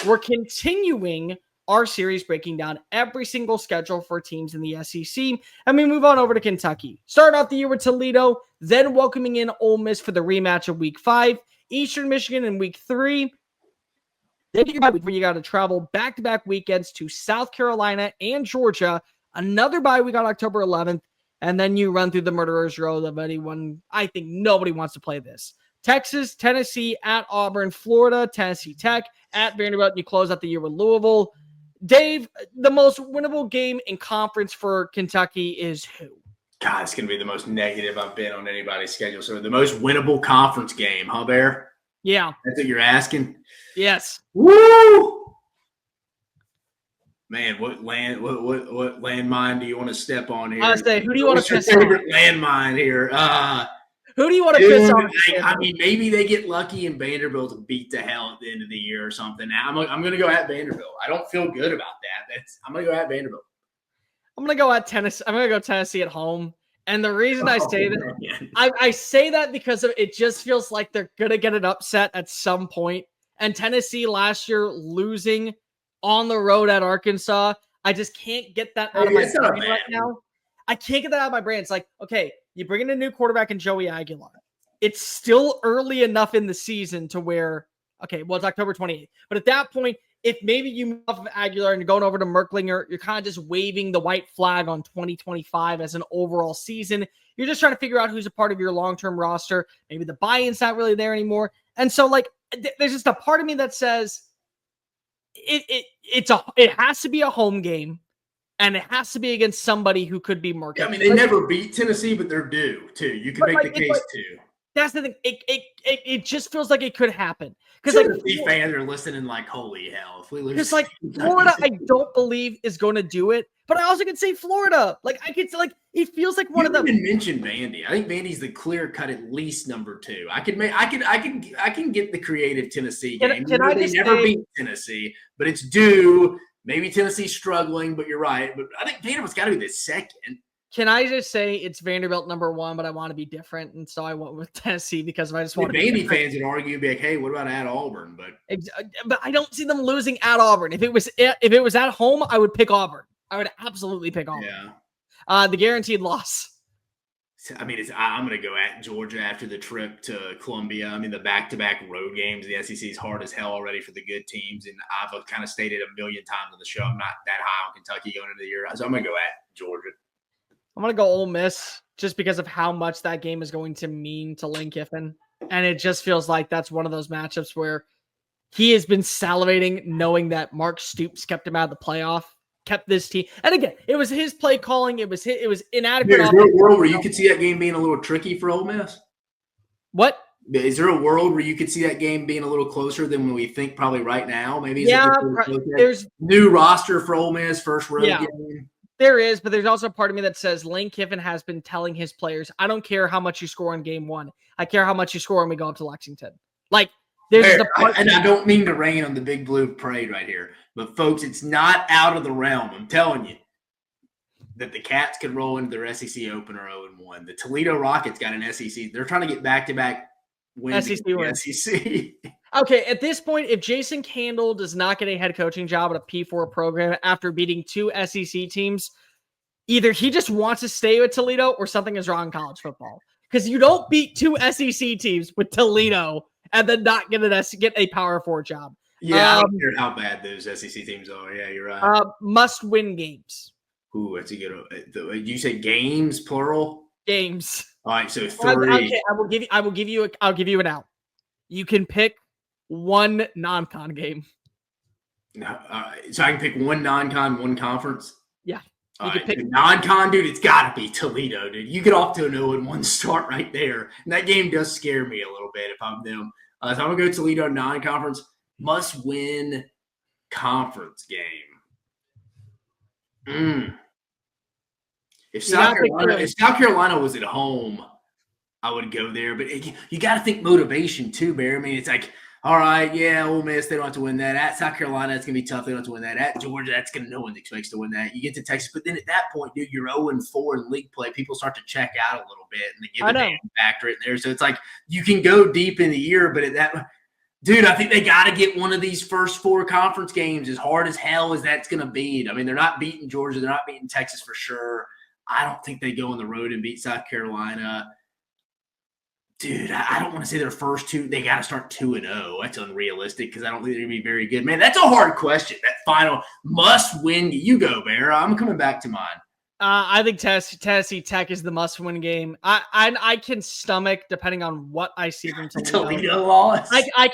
we're continuing our series breaking down every single schedule for teams in the SEC, and we move on over to Kentucky. Start off the year with Toledo, then welcoming in Ole Miss for the rematch of Week 5, Eastern Michigan in Week 3. Then you got to travel back-to-back weekends to South Carolina and Georgia, another bye week on October 11th, and then you run through the murderer's row of anyone. I think nobody wants to play this. Texas, Tennessee, at Auburn, Florida, Tennessee Tech, at Vanderbilt, and you close out the year with Louisville. Dave, the most winnable game in conference for Kentucky is who? God, it's going to be the most negative I've been on anybody's schedule. So the most winnable conference game, huh, Bear? Yeah. That's what you're asking? Yes. Woo! Man, what landmine do you want to step on here? I was saying, who do you want to piss on? Favorite landmine here? Who do you want to piss on? I mean, maybe they get lucky and Vanderbilt beat the hell at the end of the year or something. I'm going to go at Vanderbilt. I don't feel good about that. I'm going to go at Vanderbilt. I'm going to go at Tennessee. I'm going to go Tennessee at home. And the reason I say that, I say that because it just feels like they're going to get an upset at some point. And Tennessee last year losing on the road at Arkansas, I just can't get that out of my brain right now. I can't get that out of my brain. It's like, okay, you bring in a new quarterback in Joey Aguilar. It's still early enough in the season to where, okay, well, it's October 28th. But at that point, if maybe you move off of Aguilar and you're going over to Merklinger, you're kind of just waving the white flag on 2025 as an overall season. You're just trying to figure out who's a part of your long-term roster. Maybe the buy-in's not really there anymore. And so, like, there's just a part of me that says it has to be a home game. And it has to be against somebody who could be more. Yeah, I mean, they never beat Tennessee, but they're due, too. You can make the case, too. That's the thing. It just feels like it could happen. Because Tennessee fans are listening like, holy hell. If we lose. Because, like, Florida, I don't believe is going to do it. But I also could say Florida. Like, I could say, like, it feels like one of them. You didn't mention Vandy. I think Vandy's the clear cut at least number 2. I can get the creative Tennessee game. They never beat Tennessee, but it's due. Maybe Tennessee's struggling, but you're right. But I think Vanderbilt's got to be the second. Can I just say it's Vanderbilt number 1, but I want to be different, and so I went with Tennessee because I just want to be Vandy fans would argue and be like, "Hey, what about at Auburn?" But I don't see them losing at Auburn. If it was at home, I would pick Auburn. I would absolutely pick Auburn. Yeah. The guaranteed loss. I mean, I'm going to go at Georgia after the trip to Columbia. I mean, the back-to-back road games, the SEC is hard as hell already for the good teams. And I've kind of stated a million times on the show, I'm not that high on Kentucky going into the year. So I'm going to go at Georgia. I'm going to go Ole Miss just because of how much that game is going to mean to Lane Kiffin. And it just feels like that's one of those matchups where he has been salivating knowing that Mark Stoops kept him out of the playoff. Kept this team, and again, it was his play calling. It was inadequate. Is there a world where you could see that game being a little tricky for Ole Miss? What? Is there a world where you could see that game being a little closer than we think probably right now? Maybe there's new roster for Ole Miss, first road game. There is, but there's also a part of me that says Lane Kiffin has been telling his players, I don't care how much you score in game 1. I care how much you score when we go up to Lexington. Like, there's and I don't mean to rain on the big blue parade right here. But, folks, it's not out of the realm, I'm telling you, that the Cats could roll into their SEC opener 0-1. The Toledo Rockets got an SEC. They're trying to get back-to-back wins SEC in the wins. SEC. Okay, at this point, if Jason Candle does not get a head coaching job at a P4 program after beating 2 SEC teams, either he just wants to stay with Toledo or something is wrong in college football. Because you don't beat 2 SEC teams with Toledo and then not get a Power 4 job. Yeah, I don't care how bad those SEC teams are. Yeah, you're right. Must-win games. Ooh, that's a good. You say games plural? Games. All right, so 3. Okay, I'll give you an out. You can pick one non-con game. No, so I can pick one non-con, one conference. Yeah. You can pick non-con, dude. It's got to be Toledo, dude. You get off to an 0-1 start right there, and that game does scare me a little bit if I'm them. So I'm gonna go Toledo non-conference. Must-win conference game. If South Carolina was at home, I would go there. But you got to think motivation too, Bear. I mean, it's like, all right, yeah, Ole Miss, they don't have to win that. At South Carolina, it's going to be tough. They don't have to win that. At Georgia, no one expects to win that. You get to Texas. But then at that point, dude, you're 0-4 in league play. People start to check out a little bit, and they give a damn factor in there. So it's like you can go deep in the year, but at that – Dude, I think they got to get one of these first 4 conference games, as hard as hell as that's going to be. I mean, they're not beating Georgia. They're not beating Texas for sure. I don't think they go on the road and beat South Carolina. Dude, I don't want to say their first 2. They got to start 2-0. That's unrealistic because I don't think they're going to be very good. Man, that's a hard question. That final must-win. You go, Bear. I'm coming back to mine. I think Tennessee Tech is the must-win game. I can stomach, depending on what I see from Toledo loss. I'm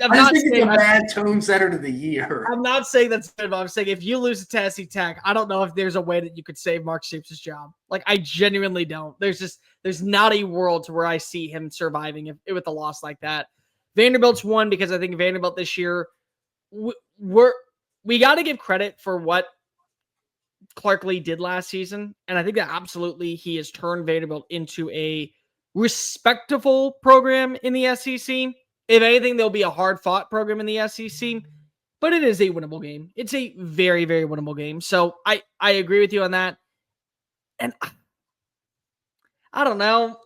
not saying it's a bad tone setter to the year. I'm not saying that's good, but I'm saying if you lose to Tennessee Tech, I don't know if there's a way that you could save Mark Stoops' job. Like, I genuinely don't. There's not a world to where I see him surviving with a loss like that. Vanderbilt's won because I think Vanderbilt this year, we got to give credit for what Clark Lee did last season, and I think that absolutely he has turned Vanderbilt into a respectable program in the SEC. If anything, there'll be a hard-fought program in the SEC, but it is a winnable game. It's a very, very winnable game. So I agree with you on that. And I don't know.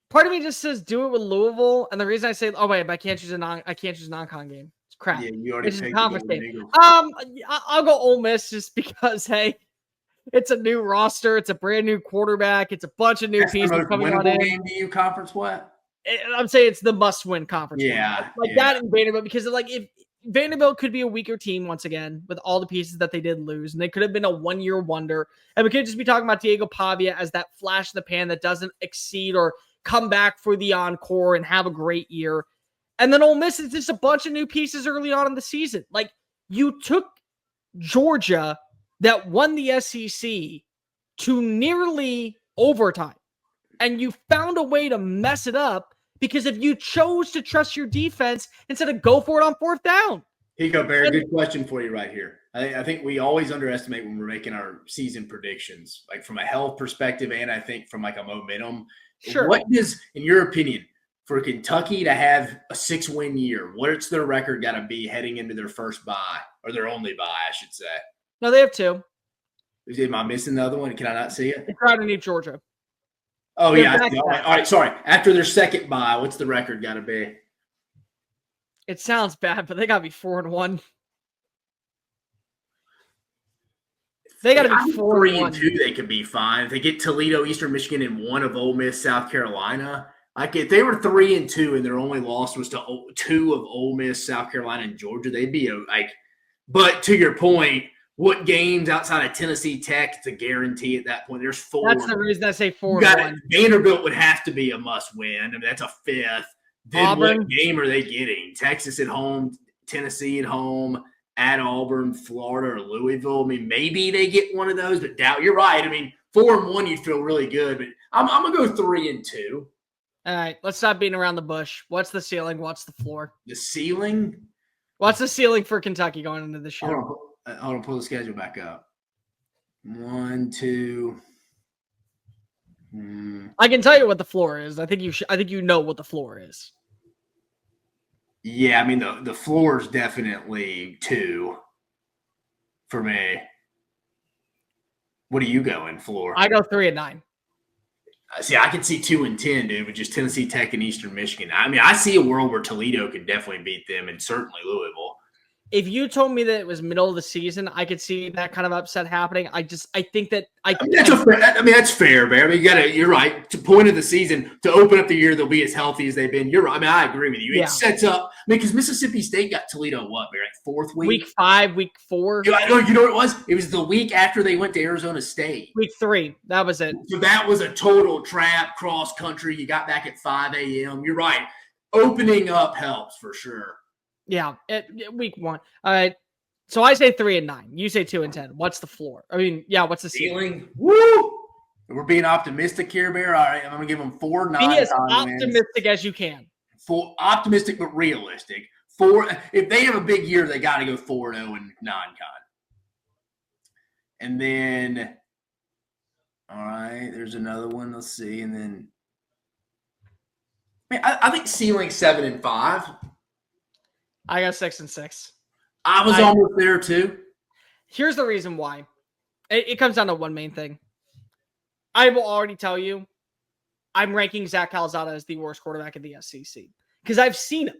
Part of me just says do it with Louisville, and the reason I say, oh wait, but I can't choose a non-con game. It's crap. Yeah, you already picked a conference game. I'll go Ole Miss just because, hey. It's a new roster. It's a brand new quarterback. It's a bunch of new pieces coming on in. Game to you, conference what? I'm saying it's the must-win conference. Yeah, that in Vanderbilt, because if Vanderbilt could be a weaker team once again with all the pieces that they did lose, and they could have been a one-year wonder, and we could just be talking about Diego Pavia as that flash in the pan that doesn't exceed or come back for the encore and have a great year. And then Ole Miss is just a bunch of new pieces early on in the season. Like, you took Georgia that won the SEC to nearly overtime. And you found a way to mess it up because if you chose to trust your defense instead of go for it on 4th down. Here you go, Barry. Good question for you right here. I think we always underestimate when we're making our season predictions, like from a health perspective and I think from like a momentum. Sure. What does, in your opinion, for Kentucky to have a 6-win year, what's their record got to be heading into their first bye or their only bye, I should say? No, they have 2. Am I missing the other one? Can I not see it? They're trying to need Georgia. Oh, yeah. All right. Sorry. After their second bye, what's the record got to be? It sounds bad, but they got to be 4-1. They got to be 3-2. They could be fine. If they get Toledo, Eastern Michigan, and 1 of Ole Miss, South Carolina. Like, if they were 3-2 and their only loss was to 2 of Ole Miss, South Carolina, and Georgia, they'd be like. But to your point, what games outside of Tennessee Tech? It's a guarantee at that point. There's 4. That's the reason I say 4-1. Vanderbilt would have to be a must-win. I mean, that's a 5th. Then Auburn. What game are they getting? Texas at home, Tennessee at home, at Auburn, Florida, or Louisville. I mean, maybe they get one of those, but doubt. You're right. I mean, 4-1, you'd feel really good. But I'm going to go 3-2. All right, let's stop beating around the bush. What's the ceiling? What's the floor? The ceiling? What's the ceiling for Kentucky going into this year? Hold on, pull the schedule back up. 1, 2. I can tell you what the floor is. I think you know what the floor is. Yeah, I mean the floor is definitely 2 for me. What are you going floor? I go 3-9. See, I could see 2-10, dude, with just Tennessee Tech and Eastern Michigan. I mean, I see a world where Toledo could definitely beat them, and certainly Louisville. If you told me that it was middle of the season, I could see that kind of upset happening. I think that that's fair, Bear. I mean, you're right. To point of the season, to open up the year, they'll be as healthy as they've been. You're right. I mean, I agree with you. It sets up. I mean, because Mississippi State got Toledo what, Bear? Like 4th week? Week 5, week 4. You know what it was? It was the week after they went to Arizona State. Week 3. That was it. So that was a total trap cross country. You got back at 5 a.m. You're right. Opening up helps for sure. Yeah, week 1. All right. So I say 3-9. You say 2-10. What's the floor? I mean, yeah. What's the ceiling? Woo! We're being optimistic here, Bear. All right, I'm gonna give them 4 9. Be as optimistic as you can. 4 optimistic but realistic. 4. If they have a big year, they got to go 4-0 and non-con. And then, all right, there's another one. Let's see, and then, I think ceiling 7-5. I got 6-6. I was almost there too. Here's the reason why. It comes down to one main thing. I will already tell you, I'm ranking Zach Calzada as the worst quarterback in the SEC because I've seen him.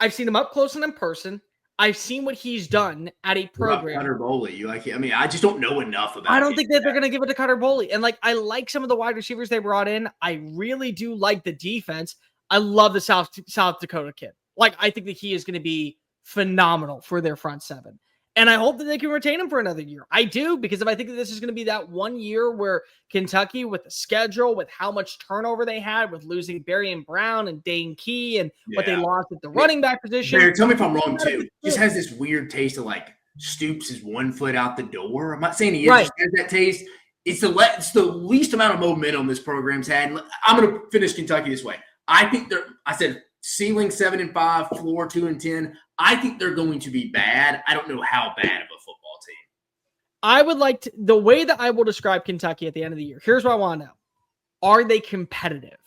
I've seen him up close and in person. I've seen what he's done at a program. Cutter Boley, you like? I mean, I just don't know enough about. I don't think that they're going to give it to Cutter Boley. And like, I like some of the wide receivers they brought in. I really do like the defense. I love the South Dakota kid. Like, I think that he is going to be phenomenal for their front seven. And I hope that they can retain him for another year. I do, because if I think that this is going to be that 1 year where Kentucky, with the schedule, with how much turnover they had, with losing Barry and Brown and Dane Key and what they lost at the running back position. Barry, tell me if I'm wrong too. Just has this weird taste of like Stoops is 1 foot out the door. I'm not saying he is. Right. Just has that taste. It's the least amount of momentum this program's had. And I'm going to finish Kentucky this way. I think I said ceiling 7-5, floor 2-10. I think they're going to be bad. I don't know how bad of a football team. I would like to, the way that I will describe Kentucky at the end of the year. Here's what I want to know. Are they competitive?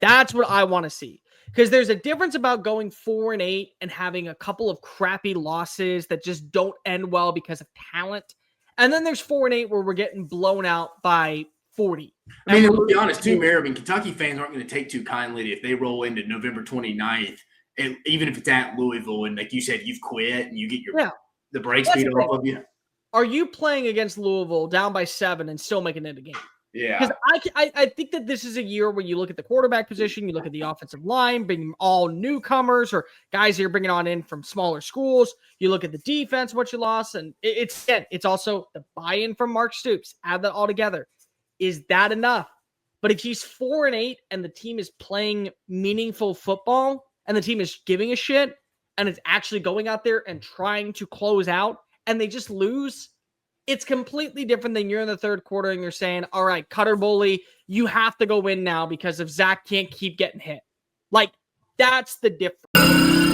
That's what I want to see. Because there's a difference about going 4-8 and having a couple of crappy losses that just don't end well because of talent. And then there's 4-8 where we're getting blown out by 40. I mean, to be honest, too, Mayor, I mean, Kentucky fans aren't going to take too kindly if they roll into November 29th, and even if it's at Louisville, and like you said, you've quit and you get the brakes beat off of you. Are you playing against Louisville down by 7 and still making it a game? Yeah. Because I think that this is a year where you look at the quarterback position, you look at the offensive line, bringing all newcomers or guys you're bringing on in from smaller schools. You look at the defense, what you lost, and it's also the buy-in from Mark Stoops. Add that all together. Is that enough? But if he's 4-8 and the team is playing meaningful football and the team is giving a shit and it's actually going out there and trying to close out and they just lose, it's completely different than you're in the third quarter and you're saying, all right, Cutter Boley, you have to go win now because if Zach can't keep getting hit. Like, that's the difference.